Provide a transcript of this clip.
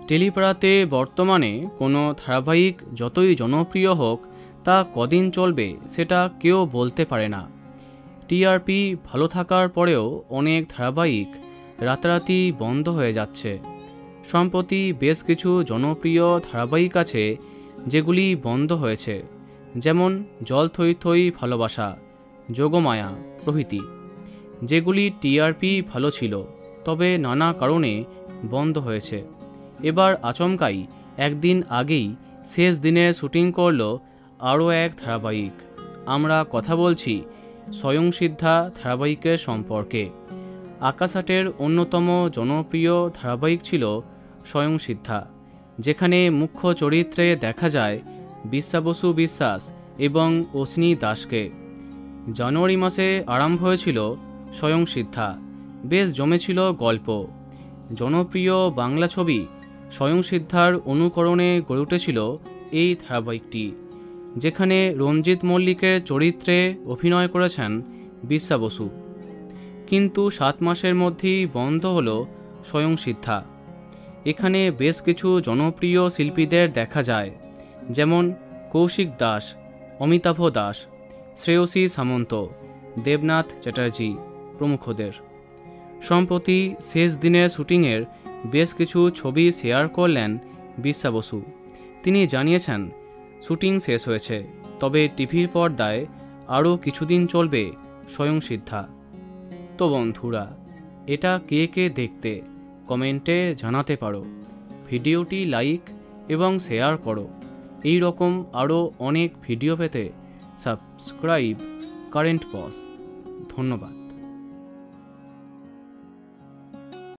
টেলিপাড়াতে বর্তমানে কোনো ধারাবাহিক যতই জনপ্রিয় হোক তা কদিন চলবে সেটা কেউ বলতে পারে না। টিআরপি ভালো থাকার পরেও অনেক ধারাবাহিক রাতারাতি বন্ধ হয়ে যাচ্ছে। সম্প্রতি বেশ কিছু জনপ্রিয় ধারাবাহিক আছে যেগুলি বন্ধ হয়েছে, যেমন জল থই থই ভালোবাসা, যোগমায়া প্রভৃতি, যেগুলি টিআরপি ভালো ছিল তবে নানা কারণে বন্ধ হয়েছে। এবার আচমকাই একদিন আগেই শেষ দিনের শুটিং করল আরও এক ধারাবাহিক। আমরা কথা বলছি স্বয়ংসিদ্ধা ধারাবাহিকের সম্পর্কে। আকাশ আটের অন্যতম জনপ্রিয় ধারাবাহিক ছিল স্বয়ংসিদ্ধা, যেখানে মুখ্য চরিত্রে দেখা যায় বিশ্বা বসু বিশ্বাস এবং অশ্বিনী দাসকে। জানুয়ারি মাসে আরম্ভ হয়েছিল স্বয়ংসিদ্ধা, বেশ জমেছিল গল্প। জনপ্রিয় বাংলা ছবি স্বয়ংসিদ্ধার অনুকরণে গড়ে উঠেছিল এই ধারাবাহিকটি, যেখানে রঞ্জিত মল্লিকের চরিত্রে অভিনয় করেছেন বিশ্বা বসু। কিন্তু 7 মাসের মধ্যেই বন্ধ হলো স্বয়ংসিদ্ধা। এখানে বেশ কিছু জনপ্রিয় শিল্পীদের দেখা যায়, যেমন কৌশিক দাস, অমিতাভ দাস, শ্রেয়সী সামন্ত, দেবনাথ চ্যাটার্জি প্রমুখদের। সম্প্রতি শেষ দিনের শুটিংয়ের বেশ কিছু ছবি শেয়ার করলেন বিশ্বা বসু। তিনি জানিয়েছেন শুটিং শেষ হয়েছে, তবে টিভির পর্দায় আরও কিছুদিন চলবে স্বয়ংসিদ্ধা। তো বন্ধুরা, এটা কে কে দেখতে কমেন্টে জানাতে পারো। ভিডিওটি লাইক এবং শেয়ার করো। এই রকম আরও অনেক ভিডিও পেতে সাবস্ক্রাইব কারেন্ট পজ। ধন্যবাদ।